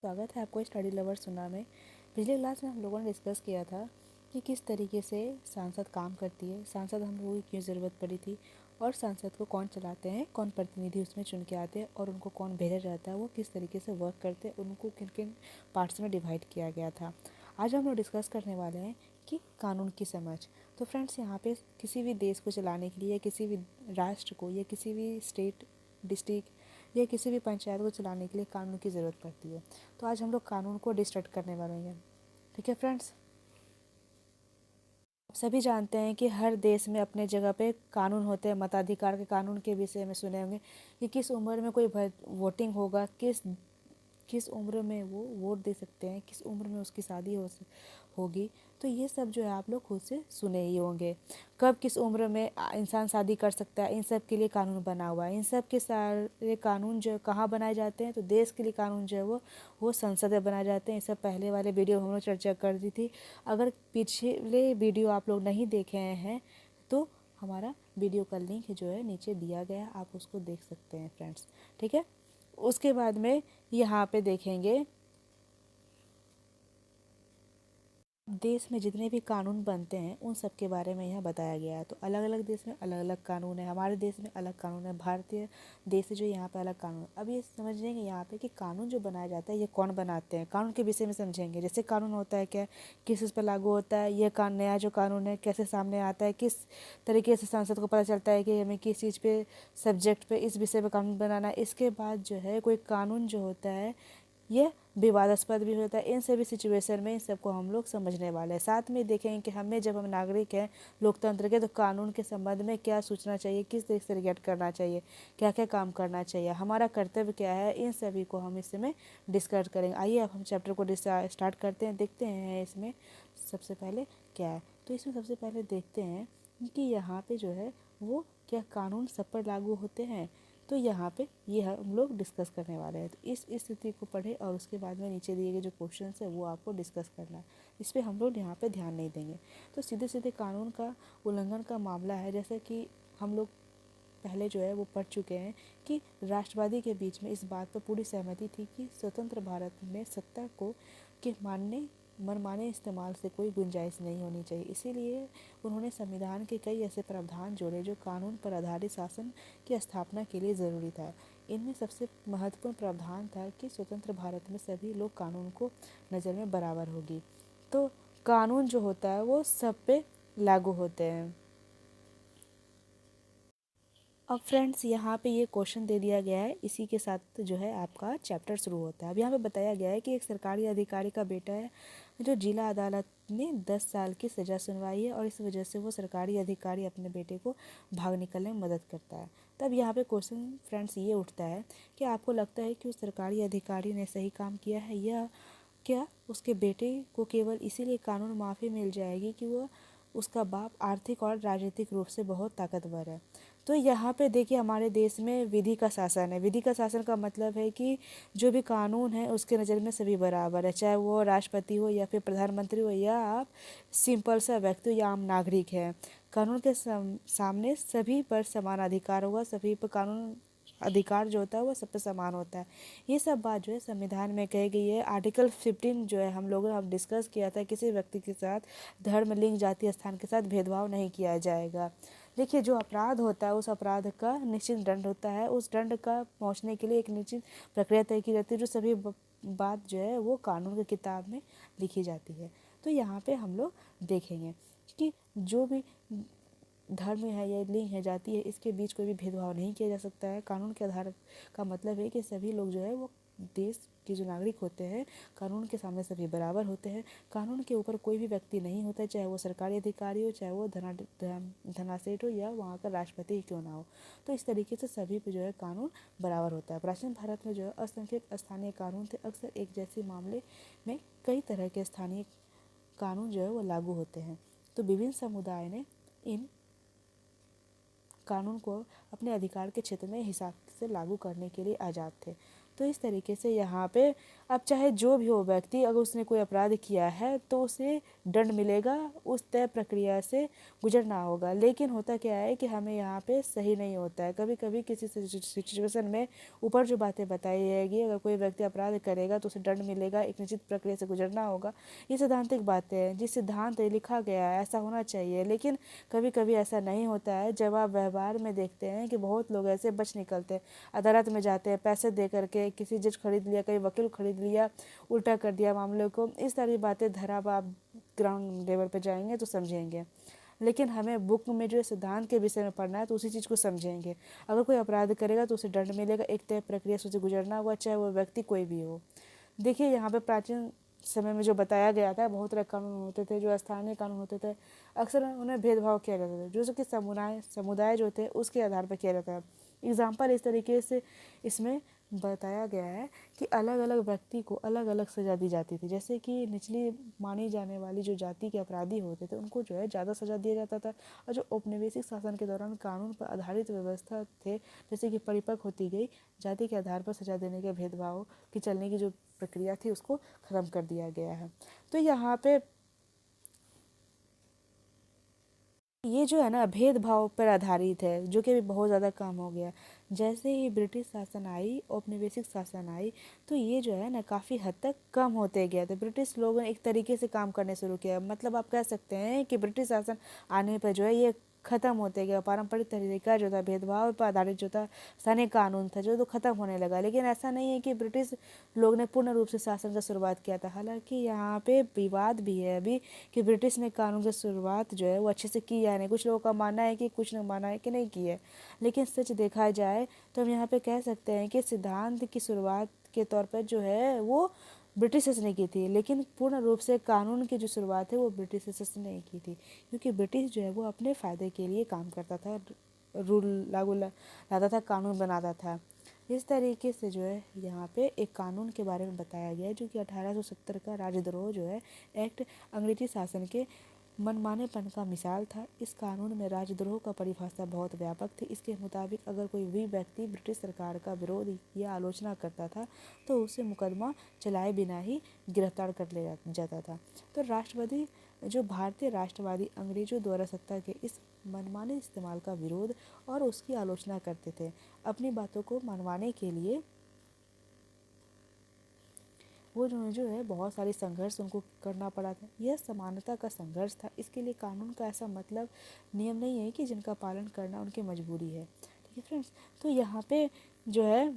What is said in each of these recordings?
स्वागत है आपको स्टडी लवर सुना में। पिछले क्लास में हम लोगों ने डिस्कस किया था कि किस तरीके से सांसद काम करती है, सांसद हम लोगों की क्यों ज़रूरत पड़ी थी और सांसद को कौन चलाते हैं, कौन प्रतिनिधि उसमें चुन के आते हैं और उनको कौन भेजा जाता है, वो किस तरीके से वर्क करते हैं, उनको किन किन पार्ट्स में डिवाइड किया गया था। आज हम लोग डिस्कस करने वाले हैं कि कानून की समझ। तो फ्रेंड्स, यहाँ पे किसी भी देश को चलाने के लिए या किसी भी राष्ट्र को या किसी भी स्टेट, डिस्ट्रिक्ट या किसी भी पंचायत को चलाने के लिए कानून की ज़रूरत पड़ती है। तो आज हम लोग कानून को डिस्कस करने वाले हैं। ठीक है फ्रेंड्स, सभी जानते हैं कि हर देश में अपने जगह पे कानून होते हैं। मताधिकार के कानून के विषय में सुने होंगे कि किस उम्र में कोई वोटिंग होगा, किस किस उम्र में वो वोट दे सकते हैं, किस उम्र में उसकी शादी होगी। तो ये सब जो है आप लोग खुद से सुने ही होंगे। कब किस उम्र में इंसान शादी कर सकता है, इन सब के लिए कानून बना हुआ है। इन सब के सारे कानून जो कहाँ बनाए जाते हैं, तो देश के लिए कानून जो है वो संसद में बनाए जाते हैं। इससे पहले वाले वीडियो हम लोग चर्चा कर दी थी। अगर पिछले वीडियो आप लोग नहीं देखे हैं तो हमारा वीडियो का लिंक जो है नीचे दिया गया, आप उसको देख सकते हैं फ्रेंड्स। ठीक है, उसके बाद में यहाँ पे देखेंगे देश में जितने भी कानून बनते हैं उन सब के बारे में यहाँ बताया गया है। तो अलग अलग देश में अलग अलग कानून है। हमारे देश में अलग कानून है, भारतीय देश जो यहाँ पे अलग कानून। अब ये समझेंगे यहाँ पे कि कानून जो बनाया जाता है ये कौन बनाते हैं, कानून के विषय में समझेंगे। जैसे कानून होता है क्या, किस उस पर लागू होता है, ये नया जो कानून है कैसे सामने आता है, किस तरीके से सांसद को पता चलता है कि हमें किस चीज़ पे, सब्जेक्ट पे, इस विषय पर कानून बनाना है। इसके बाद जो है कोई कानून जो होता है ये विवादास्पद भी होता है। इन सभी सिचुएशन में इन सबको हम लोग समझने वाले हैं। साथ में देखेंगे कि हमें, जब हम नागरिक हैं लोकतंत्र के, तो कानून के संबंध में क्या सोचना चाहिए, किस तरीके से रिएक्ट करना चाहिए, क्या क्या काम करना चाहिए, हमारा कर्तव्य क्या है, इन सभी को हम इसमें डिस्कस करेंगे। आइए अब हम चैप्टर को स्टार्ट करते हैं, देखते हैं इसमें सबसे पहले क्या है। तो इसमें सबसे पहले देखते हैं कि यहाँ पे जो है वो क्या कानून सब पर लागू होते हैं। तो यहाँ पे ये हम लोग डिस्कस करने वाले हैं। तो इस स्थिति को पढ़े और उसके बाद में नीचे दिए गए जो क्वेश्चंस है वो आपको डिस्कस करना है। इस पर हम लोग यहाँ पे ध्यान नहीं देंगे। तो सीधे सीधे कानून का उल्लंघन का मामला है। जैसे कि हम लोग पहले जो है वो पढ़ चुके हैं कि राष्ट्रवादी के बीच में इस बात पर पूरी सहमति थी कि स्वतंत्र भारत में सत्ता को के मनमाने इस्तेमाल से कोई गुंजाइश नहीं होनी चाहिए। इसीलिए उन्होंने संविधान के कई ऐसे प्रावधान जोड़े जो कानून पर आधारित शासन की स्थापना के लिए ज़रूरी था। इनमें सबसे महत्वपूर्ण प्रावधान था कि स्वतंत्र भारत में सभी लोग कानून को नज़र में बराबर होगी। तो कानून जो होता है वो सब पे लागू होते हैं। अब फ्रेंड्स, यहाँ पे ये क्वेश्चन दे दिया गया है, इसी के साथ जो है आपका चैप्टर शुरू होता है। अब यहाँ पे बताया गया है कि एक सरकारी अधिकारी का बेटा है जो जिला अदालत ने 10 साल की सज़ा सुनवाई है और इस वजह से वो सरकारी अधिकारी अपने बेटे को भाग निकलने में मदद करता है। तब यहाँ पे क्वेश्चन फ्रेंड्स ये उठता है कि आपको लगता है कि उस सरकारी अधिकारी ने सही काम किया है, या क्या उसके बेटे को केवल इसीलिए कानून माफ़ी मिल जाएगी कि वह उसका बाप आर्थिक और राजनीतिक रूप से बहुत ताकतवर है। तो यहाँ पे देखिए, हमारे देश में विधि का शासन है। विधि का शासन का मतलब है कि जो भी कानून है उसके नज़र में सभी बराबर है, चाहे वो राष्ट्रपति हो या फिर प्रधानमंत्री हो या आप सिंपल सा व्यक्ति हो या आम नागरिक है। कानून के सामने सभी पर समान अधिकार होगा, सभी पर कानून अधिकार जो होता है वो सब पे समान होता है। ये सब बात जो है संविधान में कही गई है। आर्टिकल 15 जो है हम लोगों ने अब डिस्कस किया था, किसी व्यक्ति के साथ धर्म, लिंग, जाति, स्थान के साथ भेदभाव नहीं किया जाएगा। देखिए, जो अपराध होता है उस अपराध का निश्चित दंड होता है। उस दंड का पहुंचने के लिए एक निश्चित प्रक्रिया तय की जाती है, जो सभी बात जो है वो कानून की किताब में लिखी जाती है। तो यहाँ पे हम लोग देखेंगे कि जो भी धर्म है या लिंग है, जाति है, इसके बीच कोई भी भेदभाव नहीं किया जा सकता है। कानून के आधार का मतलब है कि सभी लोग जो है वो देश के जो नागरिक होते हैं कानून के सामने सभी बराबर होते हैं। कानून के ऊपर कोई भी व्यक्ति नहीं होता, चाहे वो सरकारी अधिकारी हो, चाहे वो धनासेठ हो या वहाँ का राष्ट्रपति ही क्यों ना हो। तो इस तरीके से सभी पे जो है कानून बराबर होता है। प्राचीन भारत में जो है असंख्य स्थानीय कानून थे। अक्सर एक जैसे मामले में कई तरह के स्थानीय कानून जो है वो लागू होते हैं। तो विभिन्न समुदाय ने इन कानून को अपने अधिकार के क्षेत्र में हिसाब से लागू करने के लिए आज़ाद थे। तो इस तरीके से यहाँ पे अब चाहे जो भी हो व्यक्ति, अगर उसने कोई अपराध किया है तो उसे दंड मिलेगा, उस तय प्रक्रिया से गुजरना होगा। लेकिन होता क्या है कि हमें यहाँ पे सही नहीं होता है। कभी कभी किसी सिचुएशन में ऊपर जो बातें बताई जाएगी, अगर कोई व्यक्ति अपराध करेगा तो उसे दंड मिलेगा, एक निश्चित प्रक्रिया से गुजरना होगा, ये सैद्धांतिक बातें हैं जिस सिद्धांत लिखा गया है ऐसा होना चाहिए। लेकिन कभी कभी ऐसा नहीं होता है। जब आप व्यवहार में देखते हैं कि बहुत लोग ऐसे बच निकलते हैं, अदालत में जाते हैं, पैसे दे करके किसी जज खरीद लिया, कहीं वकील खरीद लिया, उल्टा कर दिया मामले को, इस सारी बातें धरा आप ग्राउंड लेवल पर जाएंगे तो समझेंगे। लेकिन हमें बुक में जो सिद्धांत के विषय में पढ़ना है तो उसी चीज़ को समझेंगे। अगर कोई अपराध करेगा तो उसे दंड मिलेगा, एक तय प्रक्रिया से उसे गुजरना होगा, चाहे वो व्यक्ति कोई भी हो। देखिए यहाँ पे प्राचीन समय में जो बताया गया था, बहुत तरह कानून होते थे, जो स्थानीय कानून होते थे, अक्सर उन्हें भेदभाव किया जाता था, जो कि समुदाय जो थे उसके आधार पर किया जाता है। एग्जाम्पल इस तरीके से इसमें बताया गया है कि अलग अलग व्यक्ति को अलग अलग सज़ा दी जाती थी। जैसे कि निचली मानी जाने वाली जो जाति के अपराधी होते थे उनको जो है ज़्यादा सज़ा दिया जाता था, और जो औपनिवेशिक शासन के दौरान कानून पर आधारित व्यवस्था थे, जैसे कि परिपक्व होती गई, जाति के आधार पर सज़ा देने के भेदभाव की चलने की जो प्रक्रिया थी उसको ख़त्म कर दिया गया है। तो यहाँ पे ये जो है ना भेदभाव पर आधारित है, जो कि अभी बहुत ज़्यादा कम हो गया। जैसे ही ब्रिटिश शासन आई, औपनिवेशिक शासन आई, तो ये जो है ना काफ़ी हद तक कम होते गया। तो ब्रिटिश लोगों ने एक तरीके से काम करने शुरू किया, मतलब आप कह सकते हैं कि ब्रिटिश शासन आने पर जो है ये ख़त्म होते गया। पारंपरिक तरीका जो था, भेदभाव पर आधारित जो था स्थानीय कानून था, जो तो ख़त्म होने लगा। लेकिन ऐसा नहीं है कि ब्रिटिश लोग ने पूर्ण रूप से शासन का शुरुआत किया था। हालांकि यहाँ पे विवाद भी है अभी कि ब्रिटिश ने कानून की शुरुआत जो है वो अच्छे से की या नहीं। कुछ लोगों का मानना है कि, कुछ ने माना है कि नहीं की है। लेकिन सच देखा जाए तो हम यहाँ पे कह सकते हैं कि सिद्धांत की शुरुआत के तौर पर जो है वो ब्रिटिशर्स ने की थी, लेकिन पूर्ण रूप से कानून की जो शुरुआत है वो ब्रिटिशर्स ने की थी, क्योंकि ब्रिटिश जो है वो अपने फ़ायदे के लिए काम करता था, रूल लाता था, कानून बनाता था। इस तरीके से जो है यहाँ पे एक कानून के बारे में बताया गया है, जो कि 1870 का राजद्रोह जो है एक्ट अंग्रेजी शासन के मनमानेपन का मिसाल था। इस कानून में राजद्रोह का परिभाषा बहुत व्यापक थी। इसके मुताबिक अगर कोई भी व्यक्ति ब्रिटिश सरकार का विरोध या आलोचना करता था तो उसे मुकदमा चलाए बिना ही गिरफ्तार कर लिया जाता था। तो भारतीय राष्ट्रवादी अंग्रेजों द्वारा सत्ता के इस मनमाने इस्तेमाल का विरोध और उसकी आलोचना करते थे। अपनी बातों को मनवाने के लिए वो जो है बहुत सारे संघर्ष उनको करना पड़ा था। यह समानता का संघर्ष था। इसके लिए कानून का ऐसा मतलब नियम नहीं है कि जिनका पालन करना उनकी मजबूरी है। ठीक है फ्रेंड्स, तो यहाँ पे जो है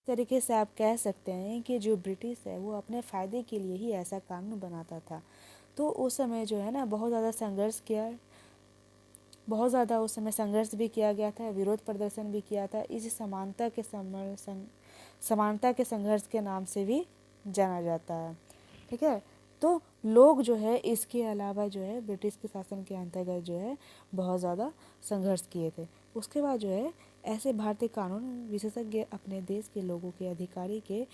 तरीके से आप कह सकते हैं कि जो ब्रिटिश है वो अपने फ़ायदे के लिए ही ऐसा कानून बनाता था। तो उस समय जो है ना बहुत ज़्यादा उस समय संघर्ष भी किया गया था, विरोध प्रदर्शन भी किया था। इस समानता के संघर्ष के नाम से भी जाना जाता है। ठीक है, तो लोग जो है इसके अलावा जो है ब्रिटिश के शासन के अंतर्गत जो है बहुत ज़्यादा संघर्ष किए थे। उसके बाद जो है ऐसे भारतीय कानून विशेषज्ञ अपने देश के लोगों के अधिकारी के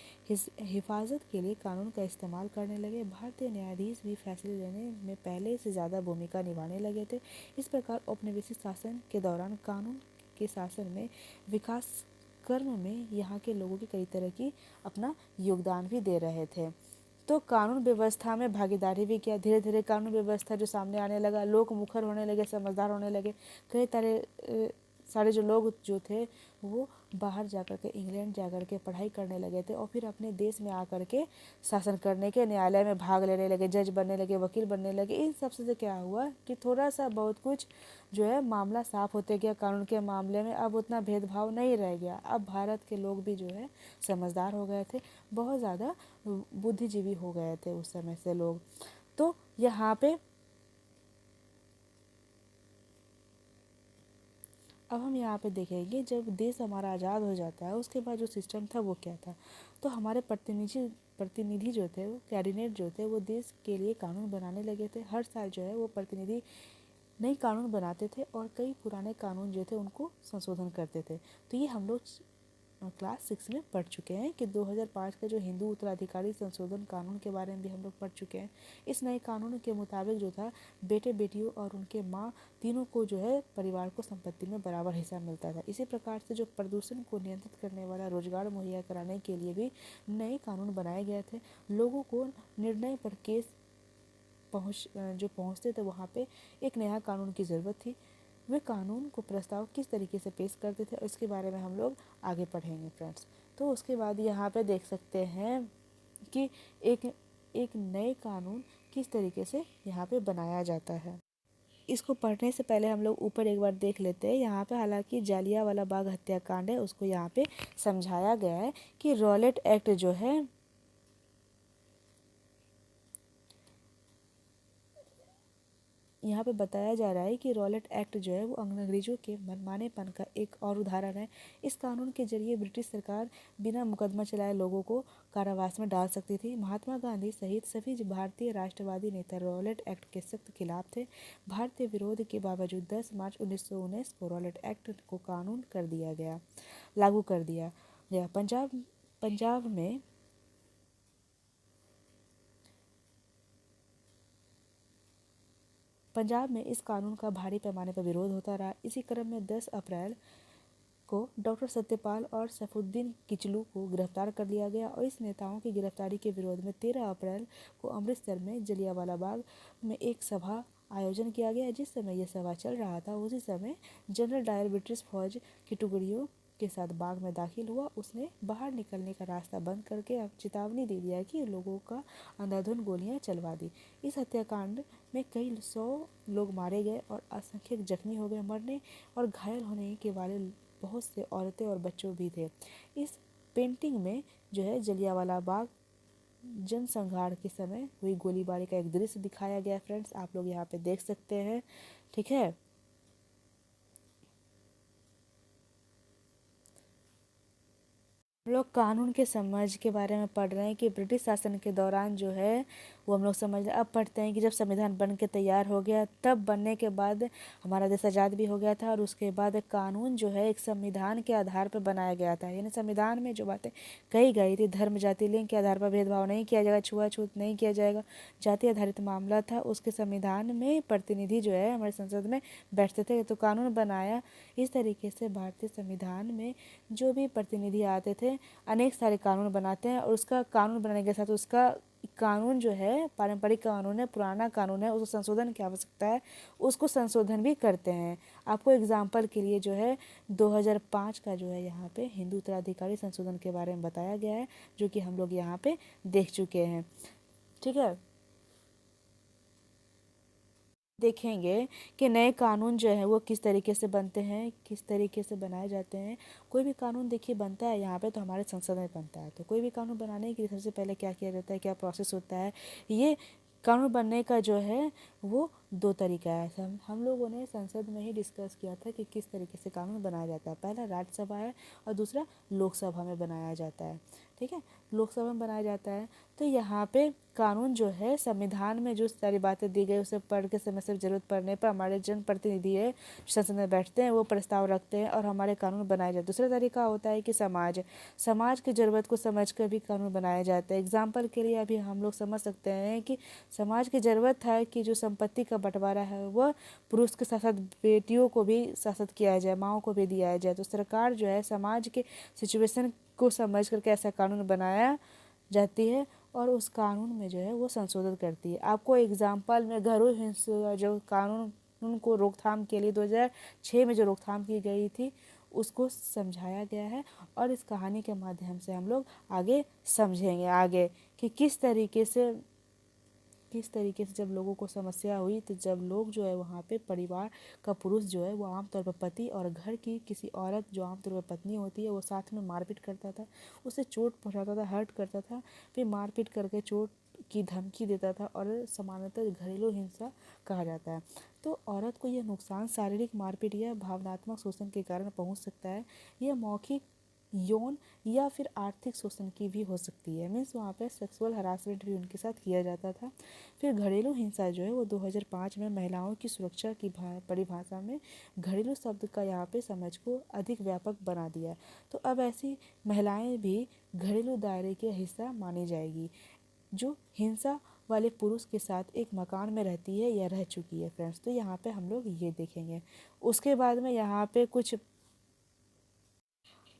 हिफाजत के लिए कानून का इस्तेमाल करने लगे। भारतीय न्यायाधीश भी फैसले लेने में पहले से ज़्यादा भूमिका निभाने लगे थे। इस प्रकार औपनिवेशिक शासन के दौरान कानून के शासन में विकास कर्म में यहाँ के लोगों की कई तरह की अपना योगदान भी दे रहे थे। तो कानून व्यवस्था में भागीदारी भी किया। धीरे धीरे कानून व्यवस्था जो सामने आने लगा, लोग मुखर होने लगे, समझदार होने लगे। कई सारे जो लोग जो थे वो बाहर जाकर के, इंग्लैंड जाकर के पढ़ाई करने लगे थे और फिर अपने देश में आकर के शासन करने के, न्यायालय में भाग लेने लगे, जज बनने लगे, वकील बनने लगे। इन सब से क्या हुआ कि थोड़ा सा बहुत कुछ जो है मामला साफ होते गया। कानून के मामले में अब उतना भेदभाव नहीं रह गया। अब भारत के लोग भी जो है समझदार हो गए थे, बहुत ज़्यादा बुद्धिजीवी हो गए थे उस समय से लोग। तो यहाँ पे अब हम यहाँ पे देखेंगे जब देश हमारा आज़ाद हो जाता है उसके बाद जो सिस्टम था वो क्या था। तो हमारे प्रतिनिधि जो थे, वो कैबिनेट जो थे, वो देश के लिए कानून बनाने लगे थे। हर साल जो है वो प्रतिनिधि नई कानून बनाते थे और कई पुराने कानून जो थे उनको संशोधन करते थे। तो ये हम लोग क्लास 6 में पढ़ चुके हैं कि 2005 का जो हिंदू उत्तराधिकारी संशोधन कानून के बारे में भी हम लोग पढ़ चुके हैं। इस नए कानून के मुताबिक जो था बेटे बेटियों और उनके माँ तीनों को जो है परिवार को संपत्ति में बराबर हिस्सा मिलता था। इसी प्रकार से जो प्रदूषण को नियंत्रित करने वाला रोजगार मुहैया कराने के लिए भी नए कानून बनाए गए थे। लोगों को निर्णय पर केस पहुँचते थे वहाँ पे एक नया कानून की ज़रूरत थी। वे कानून को प्रस्ताव किस तरीके से पेश करते थे इसके बारे में हम लोग आगे पढ़ेंगे फ्रेंड्स। तो उसके बाद यहाँ पे देख सकते हैं कि एक एक नए कानून किस तरीके से यहाँ पे बनाया जाता है। इसको पढ़ने से पहले हम लोग ऊपर एक बार देख लेते हैं। यहाँ पे हालांकि जालियांवाला बाग हत्याकांड है उसको यहाँ पे समझाया गया है कि रॉलेट एक्ट जो है यहाँ पे बताया जा रहा है कि रॉलेट एक्ट जो है वो अंग्रेजों के मनमानेपन का एक और उदाहरण है। इस कानून के जरिए ब्रिटिश सरकार बिना मुकदमा चलाए लोगों को कारावास में डाल सकती थी। महात्मा गांधी सहित सभी भारतीय राष्ट्रवादी नेता रॉलेट एक्ट के सख्त खिलाफ थे। भारतीय विरोध के बावजूद 10 मार्च 1919 को रॉलेट एक्ट को कानून कर दिया गया, लागू कर दिया गया। पंजाब में इस कानून का भारी पैमाने पर विरोध होता रहा। इसी क्रम में 10 अप्रैल को डॉक्टर सत्यपाल और सैफुद्दीन किचलू को गिरफ्तार कर लिया गया और इस नेताओं की गिरफ्तारी के विरोध में 13 अप्रैल को अमृतसर में जलियांवाला बाग में एक सभा आयोजन किया गया। जिस समय यह सभा चल रहा था उसी समय जनरल डायर ब्रिटिश फौज की टुकड़ियों के साथ बाग में दाखिल हुआ। उसने बाहर निकलने का रास्ता बंद करके अब चेतावनी दे दिया कि लोगों का अंधाधुंध गोलियां चलवा दी। इस हत्याकांड में कई 100 लोग मारे गए और असंख्यक जख्मी हो गए। मरने और घायल होने के वाले बहुत से औरतें और बच्चों भी थे। इस पेंटिंग में जो है जलियांवाला बाग जनसंहार के समय हुई गोलीबारी का एक दृश्य दिखाया गया फ्रेंड्स, आप लोग यहाँ पे देख सकते हैं। ठीक है, हम लोग कानून के समझ के बारे में पढ़ रहे हैं कि ब्रिटिश शासन के दौरान जो है वो हम लोग समझ रहे। अब पढ़ते हैं कि जब संविधान बन के तैयार हो गया तब बनने के बाद हमारा देश आज़ाद भी हो गया था और उसके बाद कानून जो है एक संविधान के आधार पर बनाया गया था। यानी संविधान में जो बातें कही गई थी धर्म जाति लिंग के आधार पर भेदभाव नहीं किया जाएगा, छुआछूत नहीं किया जाएगा, जाति आधारित मामला था, उसके संविधान में प्रतिनिधि जो है हमारे संसद में बैठते थे। तो कानून बनाया इस तरीके से भारतीय संविधान में जो भी प्रतिनिधि आते थे अनेक सारे कानून बनाते हैं और उसका कानून बनाने के साथ उसका कानून जो है पारंपरिक कानून है, पुराना कानून है, उसको संशोधन की आवश्यकता है, उसको संशोधन भी करते हैं। आपको एग्जाम्पल के लिए जो है 2005 का जो है यहाँ पे हिंदू उत्तराधिकारी संशोधन के बारे में बताया गया है जो कि हम लोग यहाँ पे देख चुके हैं। ठीक है, देखेंगे कि नए कानून जो है वो किस तरीके से बनते हैं, किस तरीके से बनाए जाते हैं। कोई भी कानून देखिए बनता है यहाँ पे तो हमारे संसद में बनता है। तो कोई भी कानून बनाने के लिए सबसे पहले क्या किया जाता है, क्या प्रोसेस होता है, ये कानून बनने का जो है वो 2 तरीका है। हम लोगों ने संसद में ही डिस्कस किया था कि किस तरीके से कानून बनाया जाता है। पहला राज्यसभा है और दूसरा लोकसभा में बनाया जाता है। ठीक है, लोकसभा में बनाया जाता है तो यहाँ पे कानून जो है संविधान में जो सारी बातें दी गई उसे पढ़ के समय से ज़रूरत पड़ने पर हमारे जनप्रतिनिधि है संसद में बैठते हैं, वो प्रस्ताव रखते हैं और हमारे कानून बनाए जाते हैं। दूसरा तरीका होता है कि समाज की ज़रूरत को समझ कर भी कानून बनाया जाता है। एग्जाम्पल के लिए अभी हम लोग समझ सकते हैं कि समाज की ज़रूरत है कि जो संपत्ति का बंटवारा है वह पुरुष के साथ साथ बेटियों को भी शासित किया जाए, माँओं को भी दिया जाए। तो सरकार जो है समाज के सिचुएशन को समझ करके ऐसा कानून बनाया जाती है और उस कानून में जो है वो संशोधन करती है। आपको एग्जाम्पल में घरेलू हिंसा जो कानून को रोकथाम के लिए 2006 में जो रोकथाम की गई थी उसको समझाया गया है और इस कहानी के माध्यम से हम लोग आगे समझेंगे आगे कि किस तरीके से जब लोगों को समस्या हुई तो जब लोग जो है वहाँ पे परिवार का पुरुष जो है वो आमतौर पर पति और घर की किसी औरत जो आमतौर पर पत्नी होती है वो साथ में मारपीट करता था, उसे चोट पहुँचाता था, हर्ट करता था, फिर मारपीट करके चोट की धमकी देता था और सामान्यतः घरेलू हिंसा कहा जाता है। तो औरत को यह नुकसान शारीरिक मारपीट या भावनात्मक शोषण के कारण पहुँच सकता है। यह मौखिक यौन या फिर आर्थिक शोषण की भी हो सकती है। मीन्स वहाँ पे सेक्सुअल हरासमेंट भी उनके साथ किया जाता था। फिर घरेलू हिंसा जो है वो 2005 में महिलाओं की सुरक्षा की परिभाषा में घरेलू शब्द का यहाँ पे समझ को अधिक व्यापक बना दिया। तो अब ऐसी महिलाएं भी घरेलू दायरे के हिस्सा मानी जाएगी जो हिंसा वाले पुरुष के साथ एक मकान में रहती है या रह चुकी है फ्रेंड्स। तो यहाँ पे हम लोग ये देखेंगे। उसके बाद में यहाँ पे कुछ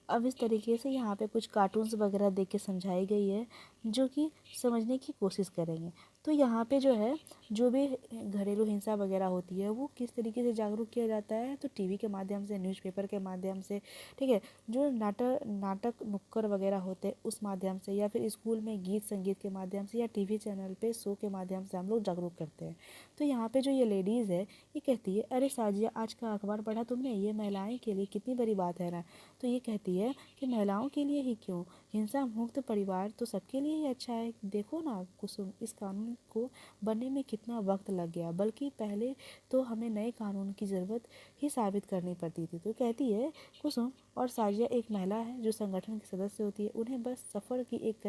अब इस तरीके से यहाँ पे कुछ कार्टून्स वगैरह देख के समझाई गई है जो कि समझने की कोशिश करेंगे। तो यहाँ पे जो है जो भी घरेलू हिंसा वगैरह होती है वो किस तरीके से जागरूक किया जाता है, तो टीवी के माध्यम से, न्यूज़पेपर के माध्यम से, ठीक है, जो नाटक नुक्कड़ वगैरह होते हैं उस माध्यम से, या फिर स्कूल में गीत संगीत के माध्यम से, या टीवी चैनल पे शो के माध्यम से हम लोग जागरूक करते हैं। तो यहाँ पे जो ये लेडीज़ है ये कहती है, अरे साजिया आज का अखबार पढ़ा तुमने, ये महिलाएं के लिए कितनी बड़ी बात है ना। तो ये कहती है कि महिलाओं के लिए ही क्यों, हिंसा मुक्त परिवार तो सबके लिए ही अच्छा है। देखो ना कुसुम, इस कानून को बनने में कितना वक्त लग गया, बल्कि पहले तो हमें नए कानून की ज़रूरत ही साबित करनी पड़ती थी। तो कहती है कुसुम और साजिया एक महिला है जो संगठन की सदस्य होती है, उन्हें बस सफ़र की एक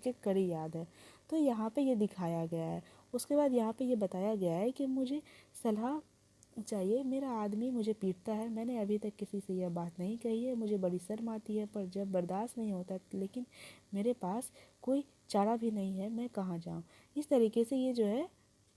एक कड़ी याद है। तो यहाँ पे ये दिखाया गया है। उसके बाद यहाँ पे ये बताया गया है कि मुझे सलाह चाहिए, मेरा आदमी मुझे पीटता है, मैंने अभी तक किसी से यह बात नहीं कही है, मुझे बड़ी शर्म आती है, पर जब बर्दाश्त नहीं होता लेकिन मेरे पास कोई चारा भी नहीं है, मैं कहाँ जाऊँ। इस तरीके से ये जो है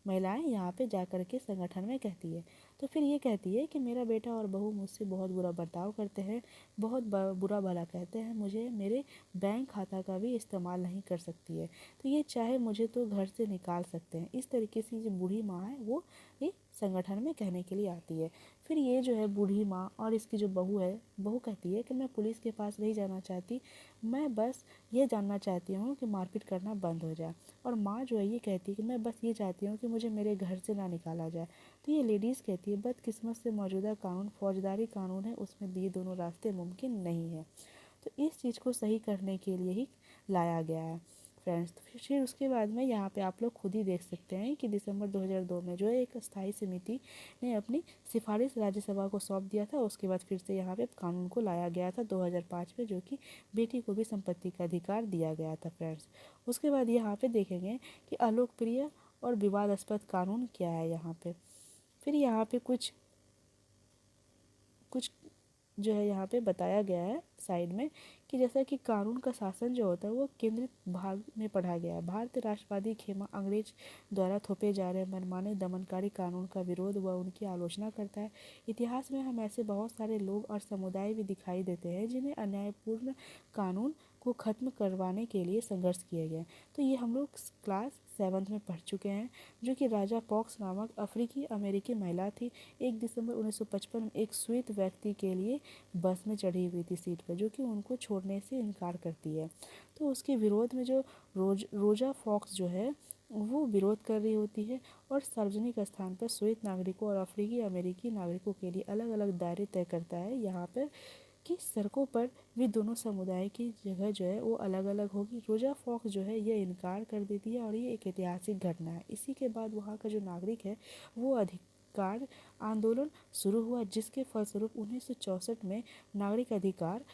महिलाएं यहाँ पे जा कर के संगठन में कहती है। तो फिर ये कहती है कि मेरा बेटा और बहू मुझसे बहुत बुरा बर्ताव करते हैं, बहुत बुरा भला कहते हैं, मुझे मेरे बैंक खाता का भी इस्तेमाल नहीं कर सकती है, तो ये चाहे मुझे तो घर से निकाल सकते हैं। इस तरीके से जो बूढ़ी माँ है वो ये संगठन में कहने के लिए आती है। फिर ये जो है बूढ़ी माँ और इसकी जो बहू है, बहू कहती है कि मैं पुलिस के पास नहीं जाना चाहती, मैं बस ये जानना चाहती हूँ कि मारपीट करना बंद हो जाए। और माँ जो है ये कहती है कि मैं बस ये चाहती हूँ कि मुझे मेरे घर से ना निकाला जाए। तो ये लेडीज़ कहती है बदकिस्मत से मौजूदा कानून फौजदारी कानून है, उसमें दिए दोनों रास्ते मुमकिन नहीं है। तो इस चीज़ को सही करने के लिए ही लाया गया है फ्रेंड्स। तो फिर उसके बाद में यहाँ पे आप लोग खुद ही देख सकते हैं कि दिसंबर 2002 में जो है एक स्थायी समिति ने अपनी सिफारिश राज्यसभा को सौंप दिया था। उसके बाद फिर से यहाँ पे कानून को लाया गया था 2005 में, जो कि बेटी को भी संपत्ति का अधिकार दिया गया था फ्रेंड्स। उसके बाद यहाँ पे देखेंगे कि अलोकप्रिय और विवादास्पद कानून क्या है यहाँ पे। फिर यहाँ पे कुछ कुछ जो है यहाँ पे बताया गया है साइड में कि जैसा कि कानून का शासन जो होता है वो केंद्रित भाग में पढ़ा गया है। भारतीय राष्ट्रवादी खेमा अंग्रेज द्वारा थोपे जा रहे मनमाने दमनकारी कानून का विरोध व उनकी आलोचना करता है। इतिहास में हम ऐसे बहुत सारे लोग और समुदाय भी दिखाई देते हैं जिन्हें अन्यायपूर्ण कानून को ख़त्म करवाने के लिए संघर्ष किए गए। तो ये हम लोग क्लास 7 में पढ़ चुके हैं, जो कि राजा पॉक्स नामक अफ्रीकी अमेरिकी महिला थी। 1 दिसंबर 1955 में एक श्वेत व्यक्ति के लिए बस में चढ़ी हुई थी सीट पर, जो कि उनको छोड़ने से इनकार करती है। तो उसके विरोध में जो रोजा फॉक्स जो है वो विरोध कर रही होती है, और सार्वजनिक स्थान पर श्वेत नागरिकों और अफ्रीकी अमेरिकी नागरिकों के लिए अलग अलग दायरे तय करता है यहाँ पर कि सड़कों पर भी दोनों समुदाय की जगह जो है वो अलग अलग होगी। रोजा फॉक्स जो है ये इनकार कर देती है और ये एक ऐतिहासिक घटना है। इसी के बाद वहाँ का जो नागरिक है वो अधिकार आंदोलन शुरू हुआ, जिसके फलस्वरूप 1964 में नागरिक अधिकार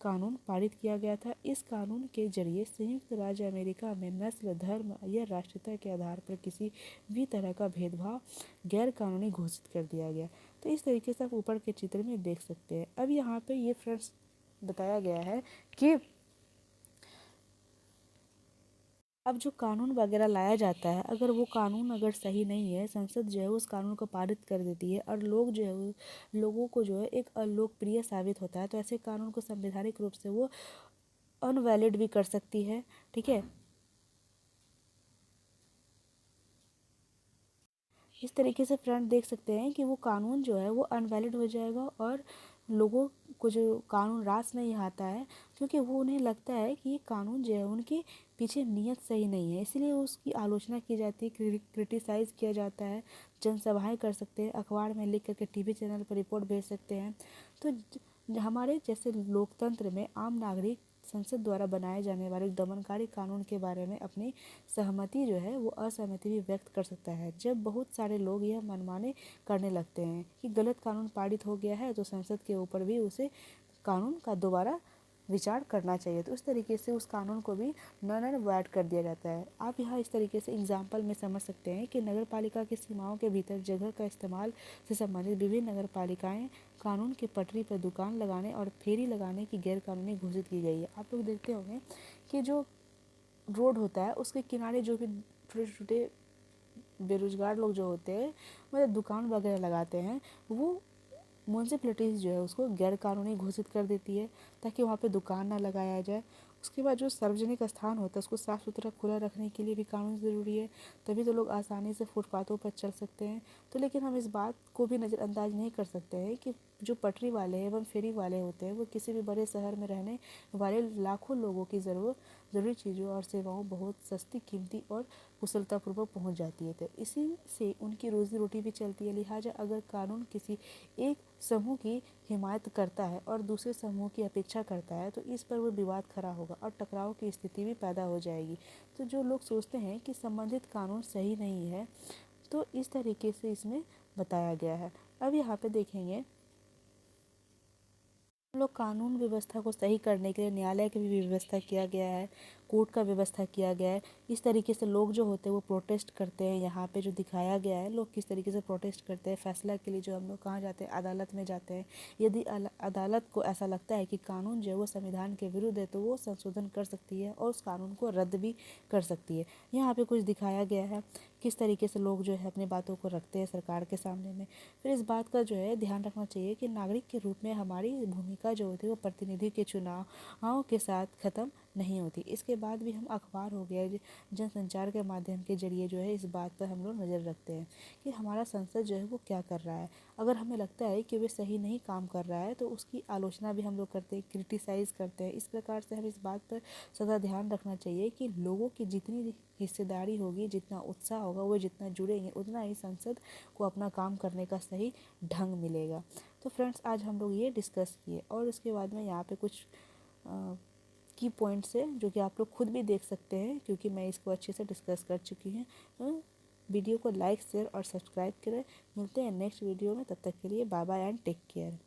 कानून पारित किया गया था। इस कानून के जरिए संयुक्त राज्य अमेरिका में नस्ल, धर्म या राष्ट्रीयता के आधार पर किसी भी तरह का भेदभाव गैर कानूनी घोषित कर दिया गया। तो इस तरीके से आप ऊपर के चित्र में देख सकते हैं। अब यहाँ पे ये फ्रेंड्स बताया गया है कि अब जो कानून वगैरह लाया जाता है, अगर वो कानून अगर सही नहीं है, संसद जो है उस कानून को पारित कर देती है और लोग जो है लोगों को जो है एक अलोकप्रिय साबित होता है, तो ऐसे कानून को संवैधानिक रूप से वो अनवैलिड भी कर सकती है। ठीक है, इस तरीके से फ्रेंड देख सकते हैं कि वो कानून जो है वो अनवैलिड हो जाएगा, और लोगों को जो कानून रास नहीं आता है, क्योंकि वो उन्हें लगता है कि ये कानून जो है उनके पीछे नीयत सही नहीं है, इसलिए उसकी आलोचना की जाती है, क्रिटिसाइज़ किया जाता है। जनसभाएं कर सकते हैं, अखबार में लिख करके टीवी चैनल पर रिपोर्ट भेज सकते हैं। तो हमारे जैसे लोकतंत्र में आम नागरिक संसद द्वारा बनाए जाने वाले दमनकारी कानून के बारे में अपनी सहमति जो है वो असहमति भी व्यक्त कर सकता है। जब बहुत सारे लोग यह मनमाने करने लगते हैं कि गलत कानून पारित हो गया है, तो संसद के ऊपर भी उसे कानून का दोबारा विचार करना चाहिए। तो उस तरीके से उस कानून को भी नन एंड वॉइड कर दिया जाता है। आप यहाँ इस तरीके से एग्जाम्पल में समझ सकते हैं कि नगर पालिका की सीमाओं के भीतर जगह का इस्तेमाल से संबंधित विभिन्न नगर पालिकाएँ कानून की पटरी पर दुकान लगाने और फेरी लगाने की गैर कानूनी घोषित की गई है। आप लोग देखते होंगे कि जो रोड होता है उसके किनारे जो भी छोटे छोटे बेरोजगार लोग जो होते हैं मतलब दुकान वगैरह लगाते हैं, वो म्यूनसिपलिटीज़ जो है उसको गैर कानूनी घोषित कर देती है ताकि वहाँ पे दुकान ना लगाया जाए। उसके बाद जो सार्वजनिक स्थान होता है उसको साफ़ सुथरा खुला रखने के लिए भी कानून ज़रूरी है, तभी तो लोग आसानी से फुटपाथों पर चल सकते हैं। तो लेकिन हम इस बात को भी नज़रअंदाज नहीं कर सकते हैं कि जो पटरी वाले एवं फेरी वाले होते हैं वो किसी भी बड़े शहर में रहने वाले लाखों लोगों की ज़रूरी चीज़ों और सेवाओं बहुत सस्ती, कीमती और कुशलतापूर्वक पहुंच जाती है। तो इसी से उनकी रोज़ी रोटी भी चलती है। लिहाजा अगर कानून किसी एक समूह की हिमायत करता है और दूसरे समूह की अपेक्षा करता है तो इस पर वो विवाद खड़ा होगा और टकराव की स्थिति भी पैदा हो जाएगी। तो जो लोग सोचते हैं कि संबंधित कानून सही नहीं है, तो इस तरीके से इसमें बताया गया है। अब यहाँ पे देखेंगे हम लोग कानून व्यवस्था को सही करने के लिए न्यायालय की भी व्यवस्था किया गया है, कोर्ट का व्यवस्था किया गया है। इस तरीके से लोग जो होते हैं वो प्रोटेस्ट करते हैं। यहाँ पे जो दिखाया गया है लोग किस तरीके से प्रोटेस्ट करते हैं फैसला के लिए, जो हम लोग कहाँ जाते हैं, अदालत में जाते हैं। यदि अदालत को ऐसा लगता है कि कानून जो है वो संविधान के विरुद्ध है तो वो संशोधन कर सकती है और उस कानून को रद्द भी कर सकती है। यहाँ पे कुछ दिखाया गया है किस तरीके से लोग जो है अपनी बातों को रखते हैं सरकार के सामने में। फिर इस बात का जो है ध्यान रखना चाहिए कि नागरिक के रूप में हमारी भूमिका जो होती है वो प्रतिनिधि के चुनावों के साथ ख़त्म नहीं होती। इसके बाद भी हम अखबार हो गया, जनसंचार के माध्यम के जरिए जो है इस बात पर हम लोग नज़र रखते हैं कि हमारा संसद जो है वो क्या कर रहा है। अगर हमें लगता है कि वे सही नहीं काम कर रहा है तो उसकी आलोचना भी हम लोग करते हैं, क्रिटिसाइज़ करते हैं। इस प्रकार से हम इस बात पर सदा ध्यान रखना चाहिए कि लोगों की जितनी हिस्सेदारी होगी, जितना उत्साह होगा, वो जितना जुड़ेंगे उतना ही संसद को अपना काम करने का सही ढंग मिलेगा। तो फ्रेंड्स आज हम लोग ये डिस्कस किए और उसके बाद में यहाँ पे कुछ की पॉइंट्स है जो कि आप लोग खुद भी देख सकते हैं क्योंकि मैं इसको अच्छे से डिस्कस कर चुकी हूँ। वीडियो को लाइक, शेयर और सब्सक्राइब करें। मिलते हैं नेक्स्ट वीडियो में, तब तक के लिए bye bye and take care.